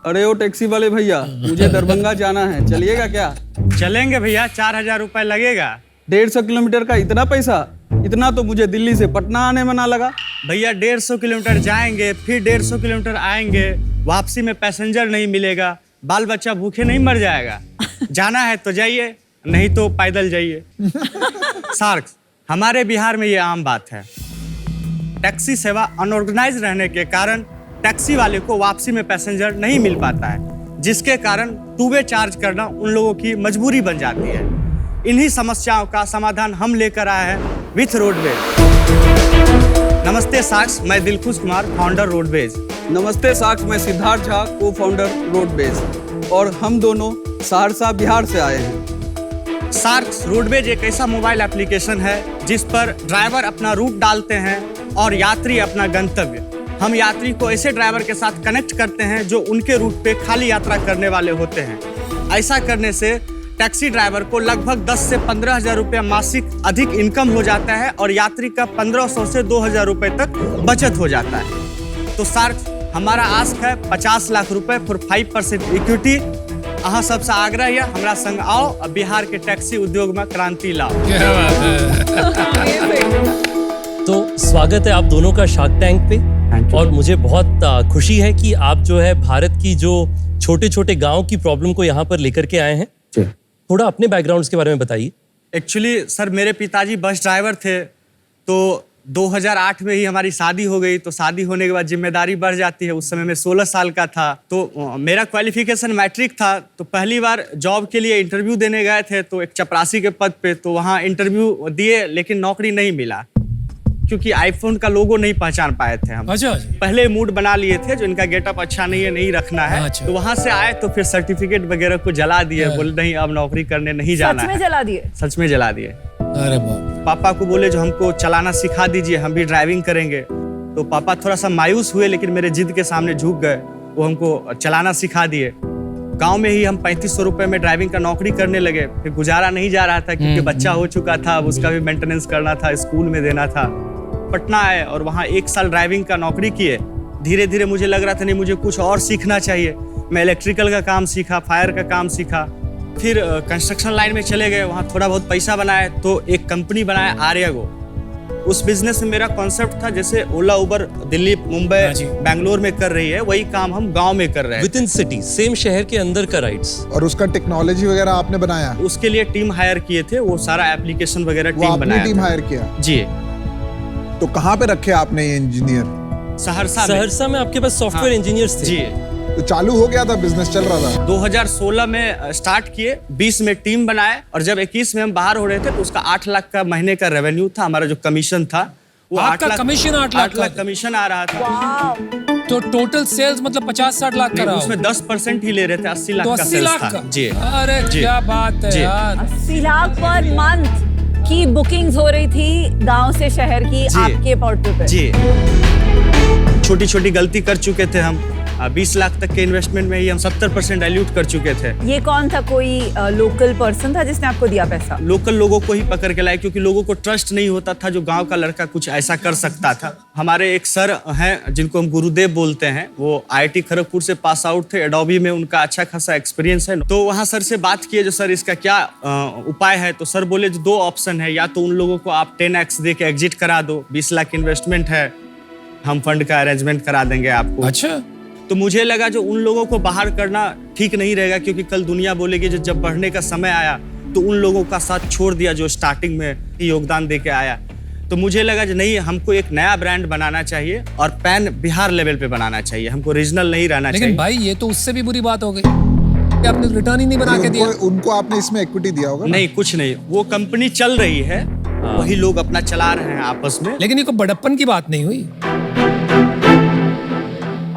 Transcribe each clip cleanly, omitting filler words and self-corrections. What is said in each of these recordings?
अरे ओ टैक्सी वाले भैया, मुझे दरभंगा जाना है, चलिएगा क्या? चलेंगे भैया, 4000 रुपए लगेगा। 150 किलोमीटर का इतना पैसा? इतना तो मुझे दिल्ली से पटना आने में ना लगा। भैया 150 किलोमीटर जाएंगे, फिर 150 किलोमीटर आएंगे, वापसी में पैसेंजर नहीं मिलेगा, बाल बच्चा भूखे नहीं मर जाएगा। जाना है तो जाइए, नहीं तो पैदल जाइए। सार्क, हमारे बिहार में ये आम बात है। टैक्सी सेवा अनऑर्गेनाइज रहने के कारण टैक्सी वाले को वापसी में पैसेंजर नहीं मिल पाता है, जिसके कारण टू वे चार्ज करना उन लोगों की मजबूरी बन जाती है। इन्हीं समस्याओं का समाधान हम लेकर आए हैं विथ रोडवेज। नमस्ते साक्ष, मैं दिलखुश कुमार, फाउंडर रोडवेज। नमस्ते साक्ष, मैं सिद्धार्थ झा, को फाउंडर रोडवेज, और हम दोनों सहरसा बिहार से आए हैं। सार्क रोडवेज एक ऐसा मोबाइल एप्लीकेशन है जिस पर ड्राइवर अपना रूट डालते हैं और यात्री अपना गंतव्य। हम यात्री को ऐसे ड्राइवर के साथ कनेक्ट करते हैं जो उनके रूट पे खाली यात्रा करने वाले होते हैं। ऐसा करने से टैक्सी ड्राइवर को लगभग 10 से 15 हजार रुपये मासिक अधिक इनकम हो जाता है और यात्री का 1500 से 2000 रुपये तक बचत हो जाता है। तो सार्क, हमारा आस्क है 50 लाख रुपए फॉर 5% इक्विटी। अहाँ सबसे आग्रह है, हमारा संग आओ और बिहार के टैक्सी उद्योग में क्रांति लाओ। क्या बात है। तो स्वागत है आप दोनों का शार्क टैंक पे, और मुझे बहुत खुशी है कि आप जो है भारत की जो छोटे छोटे गांव की प्रॉब्लम को यहाँ पर लेकर के आए हैं। थोड़ा अपने बैकग्राउंड्स के बारे में बताइए। एक्चुअली सर, मेरे पिताजी बस ड्राइवर थे, तो 2008 में ही हमारी शादी हो गई। तो शादी होने के बाद जिम्मेदारी बढ़ जाती है। उस समय मैं 16 साल का था, तो मेरा क्वालिफिकेशन मैट्रिक था। तो पहली बार जॉब के लिए इंटरव्यू देने गए थे, तो एक चपरासी के पद पे, तो वहाँ इंटरव्यू दिए, लेकिन नौकरी नहीं मिला क्योंकि आईफोन का लोगो नहीं पहचान पाए थे हम। अच्छा। पहले मूड बना लिए थे जो इनका गेटअप अच्छा नहीं है, नहीं रखना है। अच्छा। तो वहाँ से आए तो फिर सर्टिफिकेट वगैरह को जला दिए, बोले नहीं अब नौकरी करने नहीं जाना है। सच में जला दिए? सच में जला दिए। अरे बाप। पापा को बोले जो हमको चलाना सिखा दीजिए, हम भी ड्राइविंग करेंगे। तो पापा थोड़ा सा मायूस हुए, लेकिन मेरे जिद के सामने झुक गए। वो हमको चलाना सिखा दिए। गांव में ही हम 3500 रुपए में ड्राइविंग का नौकरी करने लगे। फिर गुजारा नहीं जा रहा था क्योंकि बच्चा हो चुका था, अब उसका भी मेंटेनेंस करना था, स्कूल में देना था। पटना आए और वहाँ 1 साल ड्राइविंग का नौकरी किए। धीरे धीरे मुझे लग रहा था नहीं, मुझे कुछ और सीखना चाहिए। मैं इलेक्ट्रिकल का काम सीखा, फायर का काम सीखा, फिर कंस्ट्रक्शन लाइन में चले गए। वहाँ थोड़ा बहुत पैसा बनाया तो एक कंपनी बनाया, आर्यागो। उस बिजनेस में मेरा कॉन्सेप्ट था जैसे ओला उबर दिल्ली, मुंबई, बैंगलोर में कर रही है, वही काम हम गांव में कर रहे हैं। विद इन सिटी, सेम शहर के अंदर का राइड्स। और उसका टेक्नोलॉजी वगैरह आपने बनाया? उसके लिए टीम हायर किए थे, वो सारा एप्लीकेशन वगैरह टीम बनाया। टीम हायर किया? जी। तो कहाँ पे रखे आपने ये इंजीनियर? सहरसा में आपके पास सॉफ्टवेयर इंजीनियर्स थे? जी। तो चालू हो गया था, बिजनेस चल रहा था? 2016 में स्टार्ट किए, 20 में टीम बनाए, और जब 21 में हम बाहर हो रहे थे तो उसका 8 लाख का महीने का रेवेन्यू था। हमारा जो कमीशन था वो 8 लाख कमीशन 8 लाख कमीशन आ रहा था। तो टोटल सेल्स मतलब 50-60 लाख का रहा। उसमें 10% ही ले रहे थे, 80 लाख तो का 80 सेल्स लाख था। का? जी। अरे क्या बात है यार। 80 लाख पर मंथ की बुकिंग्स हो रही थी गांव से शहर की आपके पोर्टल पे। जी। छोटी छोटी गलती कर चुके थे हम। 20 लाख तक के इन्वेस्टमेंट में ही हम 70% डाइल्यूट कर चुके थे। ये कौन था? कोई लोकल पर्सन था जिसने आपको दिया पैसा? लोकल लोगों को ही पकड़ के लाए, क्योंकि लोगों को ट्रस्ट नहीं होता था जो गांव का लड़का कुछ ऐसा कर सकता था। हमारे एक सर हैं जिनको हम गुरुदेव बोलते हैं, वो IIT खड़गपुर से पास आउट थे, एडोबी में उनका अच्छा खासा एक्सपीरियंस है। तो वहाँ सर से बात किए जो सर इसका क्या उपाय है। तो सर बोले जो 2 ऑप्शन है, या तो उन लोगों को आप 10x दे के एग्जिट करा दो, 20 लाख इन्वेस्टमेंट है, हम फंड का अरेंजमेंट करा देंगे आपको। अच्छा। तो मुझे लगा जो उन लोगों को बाहर करना ठीक नहीं रहेगा, क्योंकि कल दुनिया बोलेगी जो जब बढ़ने का समय आया तो उन लोगों का साथ छोड़ दिया जो स्टार्टिंग में योगदान दे के आया। तो मुझे लगा जो नहीं, हमको एक नया ब्रांड बनाना चाहिए और पैन बिहार लेवल पे बनाना चाहिए, हमको रीजनल नहीं रहना चाहिए। लेकिन भाई ये तो उससे भी बुरी बात हो गई कि आपने रिटर्न ही नहीं बना के दिया। उनको आपने इसमें इक्विटी दिया होगा? नहीं, कुछ नहीं, वो कंपनी चल रही है, वही लोग अपना चला रहे हैं आपस में। लेकिन ये कोई बड़प्पन की बात नहीं हुई,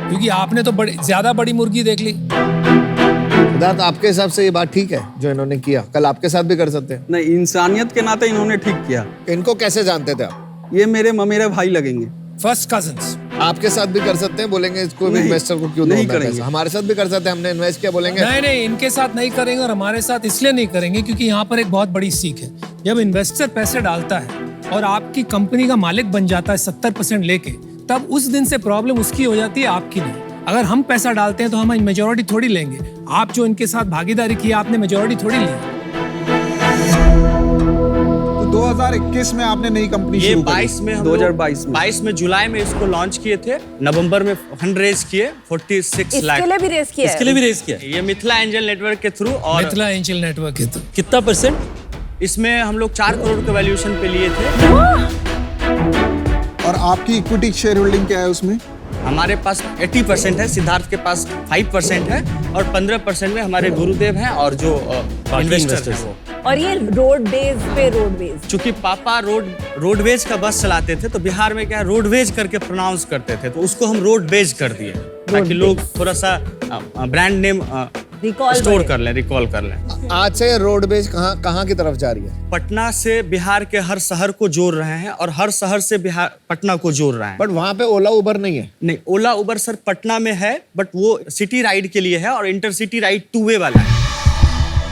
क्योंकि आपने तो ज्यादा बड़ी मुर्गी देख ली। सिद्धार्थ, आपके हिसाब से ये बात ठीक है जो इन्होंने किया? कल आपके साथ भी कर सकते हैं। नहीं, इंसानियत के नाते इन्होंने ठीक किया। इनको कैसे जानते थे आप? ये मेरे ममेरे भाई लगेंगे। First cousins. आपके साथ भी कर सकते हैं, बोलेंगे इसको इन्वेस्टर को क्यों नहीं दोगे करेंगे। पैसा? हमारे साथ भी कर सकते हैं, हमने इन्वेस्ट किया, बोलेंगे नहीं, इनके साथ नहीं करेंगे और हमारे साथ इसलिए नहीं करेंगे क्योंकि यहाँ पर एक बहुत बड़ी सीख है। जब इन्वेस्टर पैसे डालता है और आपकी कंपनी का मालिक बन जाता है 70% लेके, तब उस दिन से प्रॉब्लम उसकी हो जाती है, आपकी नहीं। अगर हम पैसा डालते हैं तो हम मेजोरिटी थोड़ी लेंगे। आप जो इनके साथ भागीदारी की आपने मेजोरिटी थोड़ी ली। तो 2021 में आपने नई कंपनी ये शुरू करी। 22 में हम 2022 में। 22 में जुलाई में इसको लॉन्च किए थे। नवंबर में फंड रेज किए 46 लाख। इसके लिए भी रेस किया है? इसके लिए भी रेस किया ये मिथिला एंजल नेटवर्क के थ्रू और मिथिला एंजल नेटवर्क है तो कितना परसेंट? इसमें हम लोग 4 करोड़ के वैल्यूएशन पे लिए थे। और आपकी इक्विटी शेयर होल्डिंग क्या है उसमें? हमारे पास 80% है, सिद्धार्थ के पास 5% है और 15% में हमारे गुरुदेव हैं और जो इन्वेस्टर हैं वो। और ये रोडवेज पे रोडवेज। चूंकि पापा रोडवेज का बस चलाते थे तो बिहार में क्या रोडवेज करके प्रोनाउंस करते थे, तो उसको हम रोडवेज कर दिए ताकि लोग थोड़ा सा ब्रांड नेम स्टोर कर लें, रिकॉल कर लें। आज से रोडवेज कहाँ की तरफ जा रही है? पटना से बिहार के हर शहर को जोड़ रहे हैं और हर शहर से बिहार पटना को जोड़ रहे हैं। बट वहाँ पे ओला उबर नहीं है। नहीं, ओला उबर सर पटना में है, बट वो सिटी राइड के लिए है और इंटरसिटी राइड 2 वे वाला है।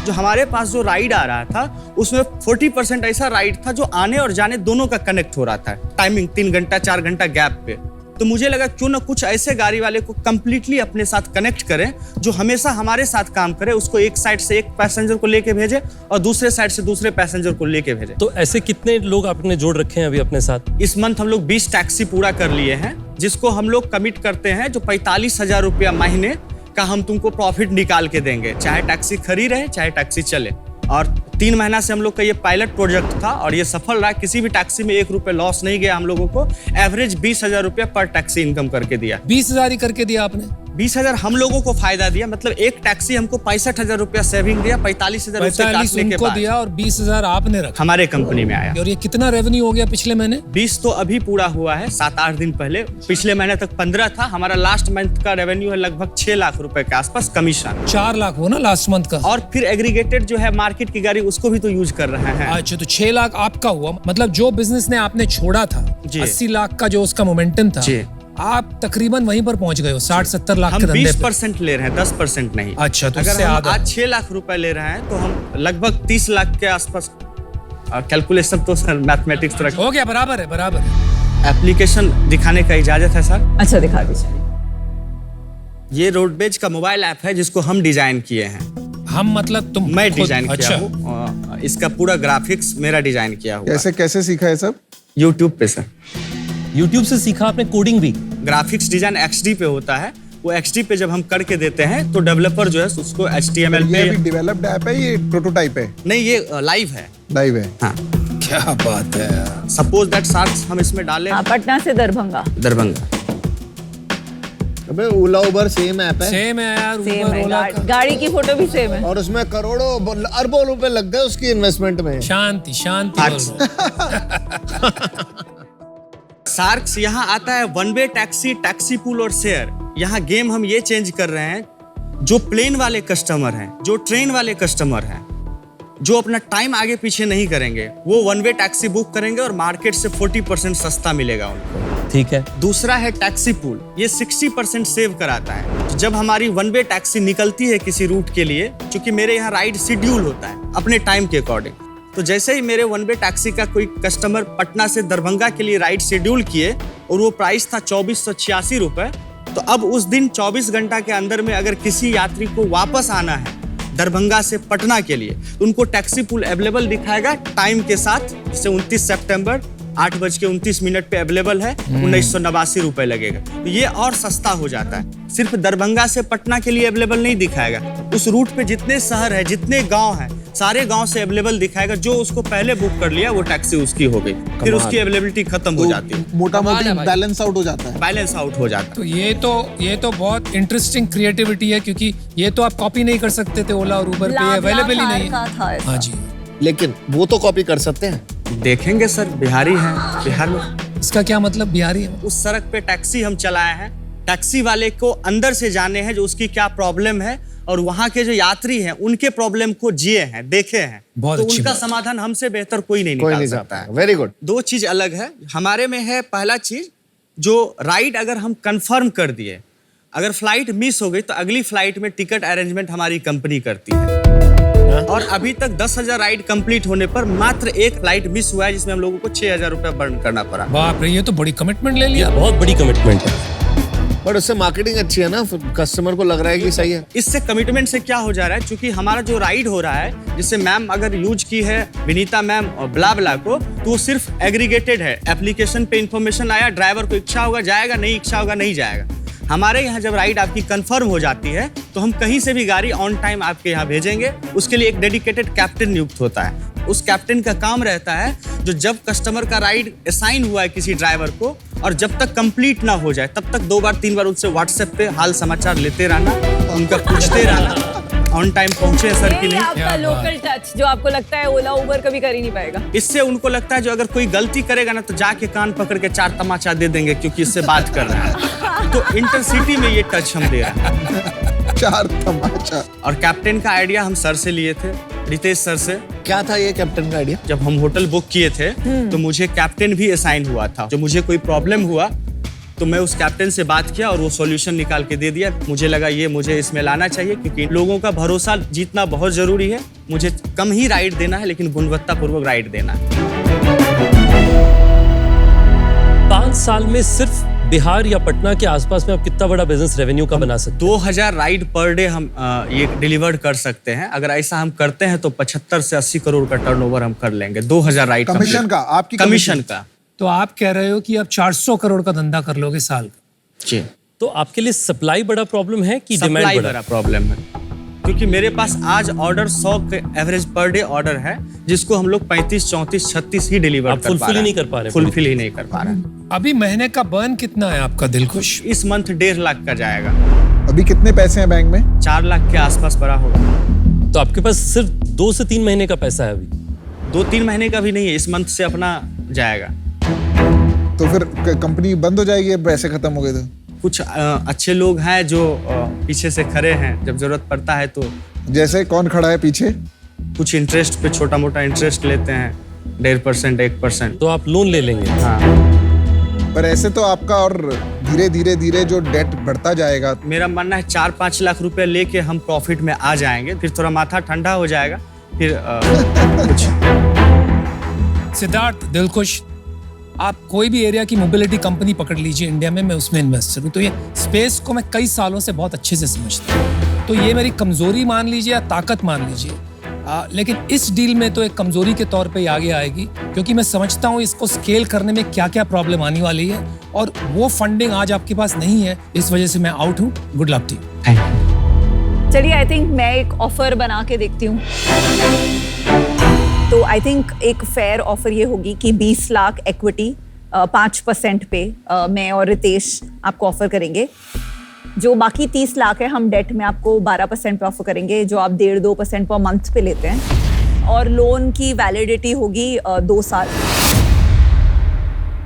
जो हमारे पास जो राइड आ रहा था उसमें 40% ऐसा राइड था जो आने और जाने दोनों का कनेक्ट हो रहा था, टाइमिंग 3 घंटा 4 घंटा गैप पे। तो मुझे लगा क्यों ना कुछ ऐसे गाड़ी वाले को कंप्लीटली अपने साथ कनेक्ट करें जो हमेशा हमारे साथ काम करे, उसको एक साइड से एक पैसेंजर को लेके भेजे और दूसरे साइड से दूसरे पैसेंजर को लेके भेजे। तो ऐसे कितने लोग आपने जोड़ रखे हैं अभी अपने साथ? इस मंथ हम लोग 20 टैक्सी पूरा कर लिए हैं, जिसको हम लोग कमिट करते हैं जो 45,000 रुपया महीने का हम तुमको प्रॉफिट निकाल के देंगे, चाहे टैक्सी खड़ी रहे चाहे टैक्सी चले। और 3 महीना से हम लोग का ये पायलट प्रोजेक्ट था और ये सफल रहा। किसी भी टैक्सी में 1 रुपये लॉस नहीं गया। हम लोगों को एवरेज 20,000 रुपया पर टैक्सी इनकम करके दिया। 20,000 ही करके दिया आपने? 20,000 हम लोगों को फायदा दिया, मतलब एक टैक्सी हमको 65,000 रुपया सेविंग दिया, 45,000 रुपये 45 काटने के उनको बाद दिया और 20,000 आपने रखा। हमारे कंपनी में आया। और ये कितना रेवेन्यू हो गया पिछले महीने? 20 तो अभी पूरा हुआ है 7-8 दिन पहले। पिछले महीने तक 15 था। हमारा लास्ट मंथ का रेवेन्यू है लगभग 6 लाख रुपए के आसपास, कमीशन 4 लाख हो ना लास्ट मंथ का। और फिर एग्रीगेटेड जो है मार्केट की गाड़ी उसको भी तो यूज कर रहे हैं। अच्छा, तो 6 लाख आपका हुआ। मतलब जो बिजनेस ने आपने छोड़ा था जी। 80 लाख का जो उसका मोमेंटम था, जी। आप तकरीबन वहीं पर पहुंच गए हो 60-70 लाख हम के धंधे पे। 20% ले रहे हैं, 10% नहीं। अच्छा, तो अगर उससे हम आधा। आज 6 लाख रुपए ले रहे हैं तो हम लगभग 30 लाख के आसपास। कैलकुलेशन तो सर मैथमेटिक्स तरह हो गया, बराबर है, बराबर है। एप्लीकेशन दिखाने का इजाजत है सर? अच्छा, दिखा दीजिए। ये रोडवेज का मोबाइल ऐप है जिसको हम डिजाइन किए हैं। हम मतलब तुम मैं खुद- डिजाइन अच्छा। किया हूँ। इसका पूरा ग्राफिक्स मेरा डिजाइन किया हुआ है। कैसे सीखा है सब? यूट्यूब पे सर। YouTube से सीखा आपने कोडिंग भी? ग्राफिक्स डिजाइन XD पे होता है। वो XD पे जब हम करके देते हैं तो डेवलपर जो है उसको HTML ये पे। अभी डेवलप्ड ऐप है, ये प्रोटोटाइप है? नहीं, ये लाइव है। लाइव है। हाँ, क्या बात है। सपोज दैट सार्स हम इसमें डालें हाँ, पटना से दरभंगा। दरभंगा। अबे ओला उबर सेम ऐप है सेम है यार, सेम ऊपर है, ओला का। गाड़ी की फोटो भी सेम है। और उसमें करोड़ों अरबों रुपए लग गए उसकी इन्वेस्टमेंट में। शांति शांति अच्छा। बोलो। सार्क्स यहाँ आता है 1 वे टैक्सी, टैक्सी पूल और शेयर। यहाँ गेम हम ये चेंज कर रहे हैं, जो प्लेन वाले कस्टमर हैं, जो ट्रेन वाले कस्टमर हैं, जो अपना टाइम आगे पीछे नहीं करेंगे, वो 1 वे टैक्सी बुक करेंगे और मार्केट से 40% सस्ता मिलेगा उनको। ठीक है। दूसरा है टैक्सी पूल। ये 60% सेव कराता है। जब हमारी 1 वे टैक्सी निकलती है किसी रूट के लिए, क्योंकि मेरे यहाँ राइड शेड्यूल होता है अपने टाइम के अकॉर्डिंग, तो जैसे ही मेरे 1 वे टैक्सी का कोई कस्टमर पटना से दरभंगा के लिए राइड शेड्यूल किए और वो प्राइस था 2486 रुपए, तो अब उस दिन 24 घंटा के अंदर में अगर किसी यात्री को वापस आना है दरभंगा से पटना के लिए, तो उनको टैक्सी पूल अवेलेबल दिखाएगा टाइम के साथ। जैसे 29 सितंबर 8:29 पे अवेलेबल है, 1989 रुपए लगेगा। तो ये और सस्ता हो जाता है। सिर्फ दरभंगा से पटना के लिए अवेलेबल नहीं दिखाएगा, उस रूट पे जितने शहर है, जितने गांव हैं, सारे गांव से अवेलेबल दिखाएगा। जो उसको पहले बुक कर लिया वो टैक्सी उसकी हो गई, फिर उसकी अवेलेबिलिटी खत्म हो जाती है, मोटा मोटी बैलेंस आउट हो जाता है। बैलेंस आउट हो जाता है। तो ये तो बहुत इंटरेस्टिंग क्रिएटिविटी है, क्योंकि ये तो आप कॉपी नहीं कर सकते थे ओला और उबर पे, लाभ अवेलेबल ही नहीं का था है। ऐसा। हाँ जी। लेकिन वो तो कॉपी कर सकते हैं। देखेंगे सर, बिहारी हैं, बिहार में इसका क्या मतलब बिहारी है? उस सड़क पे टैक्सी हम चलाए हैं। टैक्सी वाले को अंदर से जाने हैं जो उसकी क्या प्रॉब्लम है, और वहाँ के जो यात्री हैं उनके प्रॉब्लम को जिए हैं, देखे हैं। बहुत तो अच्छी उनका बात। समाधान हमसे बेहतर कोई नहीं कोई निकाल नहीं सकता जाता है। Very good. 2 चीज अलग है हमारे में है। पहला चीज, जो राइड अगर हम कंफर्म कर दिए, अगर फ्लाइट मिस हो गई तो अगली फ्लाइट में टिकट अरेंजमेंट हमारी कंपनी करती है। और अभी तक 10,000 राइड कंप्लीट होने पर मात्र 1 फ्लाइट मिस हुआ है, जिसमें हम लोगों को 6,000 रुपया बर्न करना पड़ा। बाप रे, ये तो बड़ी कमिटमेंट ले लिया। बहुत बड़ी कमिटमेंट है। बट उससे मार्केटिंग अच्छी है ना, कस्टमर को लग रहा है कि सही है। इससे कमिटमेंट से क्या हो जा रहा है, क्योंकि हमारा जो राइड हो रहा है, जिससे मैम अगर यूज की है विनीता मैम और ब्ला ब्ला को, तो वो सिर्फ एग्रीगेटेड है। एप्लीकेशन पे इंफॉर्मेशन आया, ड्राइवर को इच्छा होगा जाएगा, नहीं इच्छा होगा नहीं जाएगा। हमारे यहाँ जब राइड आपकी कंफर्म हो जाती है तो हम कहीं से भी गाड़ी ऑन टाइम आपके यहाँ भेजेंगे। उसके लिए एक डेडिकेटेड कैप्टन नियुक्त होता है। उस कैप्टन का काम रहता है जो जब कस्टमर का राइड असाइन हुआ है किसी ड्राइवर को, और जब तक कंप्लीट ना हो जाए तब तक 2 बार 3 बार उनसे व्हाट्सएप पे हाल समाचार लेते रहना, उनका पूछते रहना ऑन टाइम पहुंचे सर कि यही नहीं। आपका लोकल टच जो आपको लगता है ओला उबर कभी कर ही नहीं पाएगा। इससे उनको लगता है जो अगर कोई गलती करेगा ना तो जाके कान पकड़ के 4 तमाचा दे देंगे, क्योंकि इससे बात कर रहा है। तो इंटरसिटी में ये टच हम दे रहे हैं। 4 तमाचा। और कैप्टन का आइडिया हम सर से लिए थे, रितेश सर से। क्या था ये कैप्टन का आइडिया? जब हम होटल बुक किए थे तो मुझे कैप्टन भी असाइन हुआ था। जो मुझे कोई प्रॉब्लम हुआ तो मैं उस कैप्टन से बात किया और वो सॉल्यूशन निकाल के दे दिया। मुझे लगा ये मुझे इसमें लाना चाहिए, क्योंकि लोगों का भरोसा जीतना बहुत जरूरी है। मुझे कम ही राइड देना है, लेकिन गुणवत्तापूर्वक राइड देना है। 5 साल में सिर्फ बिहार या पटना के आसपास में आप कितना बड़ा बिजनेस रेवेन्यू का बना सकते 2000 राइड पर डे हम ये डिलीवर कर सकते हैं। अगर ऐसा हम करते हैं तो 75 से 80 करोड़ का टर्नओवर हम कर लेंगे। 2000 राइड कमीशन का, आपकी कमीशन का। तो आप कह रहे हो कि आप 400 करोड़ का धंधा कर लोगे साल का। जी, तो आपके लिए सप्लाई बड़ा प्रॉब्लम है कि डिमांड सप्लाई बड़ा? बड़ा प्रॉब्लम है, क्योंकि मेरे पास आज ऑर्डर 100 के एवरेज पर डे ऑर्डर है, जिसको हम लोग 35, 34, 36 ही डिलीवर आप कर पा रहे हैं। फुलफिल ही नहीं कर पा रहे। फुलफिल ही नहीं कर पा रहे हैं। अभी महीने का बर्न कितना है आपका दिलखुश? इस मंथ 1.5 लाख का जाएगा। अभी कितने पैसे हैं बैंक में? 4 लाख के आसपास बड़ा होगा। तो आपके पास सिर्फ 2 से 3 महीने का पैसा है अभी? 2-3 महीने का भी नहीं है, इस मंथ से अपना जाएगा। तो फिर कंपनी बंद हो जाएगी, पैसे खत्म हो गए तो? कुछ अच्छे लोग हैं जो पीछे से खड़े हैं, जब जरूरत पड़ता है तो। जैसे कौन खड़ा है पीछे? कुछ इंटरेस्ट पे छोटा मोटा इंटरेस्ट लेते हैं, 1.5%, 1%। तो आप लोन ले लेंगे? हाँ, पर ऐसे तो आपका और धीरे धीरे धीरे जो डेट बढ़ता जाएगा। मेरा मानना है 4-5 लाख रुपए लेके हम प्रॉफिट में आ जाएंगे, फिर थोड़ा माथा ठंडा हो जाएगा, फिर कुछ। सिद्धार्थ दिलखुश, आप कोई भी एरिया की मोबिलिटी कंपनी पकड़ लीजिए इंडिया में, मैं उसमें इन्वेस्टर हूँ। तो ये स्पेस को मैं कई सालों से बहुत अच्छे से समझता हूँ। तो ये मेरी कमजोरी मान लीजिए या ताकत मान लीजिए, लेकिन इस डील में तो एक कमजोरी के तौर पे ही आगे आएगी, क्योंकि मैं समझता हूँ इसको स्केल करने में क्या क्या प्रॉब्लम आने वाली है, और वो फंडिंग आज आपके पास नहीं है। इस वजह से मैं आउट हूँ। Good luck to you. चलिए, आई थिंक मैं एक ऑफर बना के देखती हूँ। तो आई थिंक एक फेयर ऑफर ये होगी कि 20 लाख इक्विटी 5% पे मैं और रितेश आपको ऑफर करेंगे। जो बाकी 30 लाख है हम डेट में आपको 12% पे ऑफर करेंगे, जो आप 1.5-2% पर मंथ पे लेते हैं, और लोन की वैलिडिटी होगी 2 साल।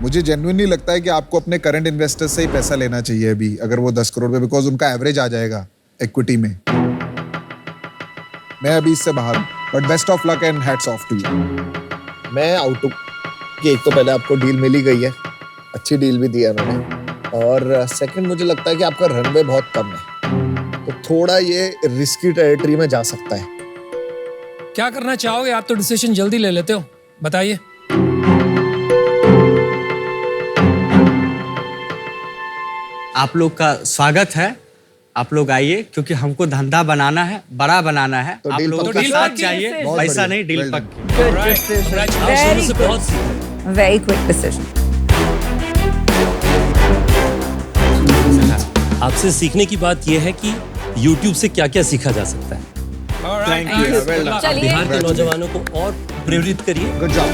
मुझे जेन्युइनली लगता है कि आपको अपने करंट इन्वेस्टर से ही पैसा लेना चाहिए अभी, अगर वो 10 करोड़ पे, बिकॉज उनका एवरेज आ जाएगा इक्विटी में। मैं अभी इससे बाहर हूँ, but best of luck and hats off to you. मैं आउट हूँ कि एक तो पहले आपको डील मिली गई है, अच्छी डील भी दी है उन्होंने, और सेकंड मुझे लगता है कि आपका रनवे बहुत कम है, तो थोड़ा ये रिस्की टेरिटरी में जा सकता है। क्या करना चाहोगे आप? तो डिसीजन जल्दी ले लेते हो, बताइए। आप लोग का स्वागत है, आप लोग आइए, क्योंकि हमको धंधा बनाना है, बड़ा बनाना है। तो आप डील लोगों पक्का? का साथ पक्की चाहिए, है। बहुत पैसा बढ़िया, नहीं, डील well done. पक्की। शुरू से बहुत वेरी क्विक डिसीजन। आपसे सीखने की बात यह है कि YouTube से क्या क्या सीखा जा सकता है। Alright. Thank you. Well done. चलिए, बिहार के नौजवानों को और प्रेरित करिए। Good job.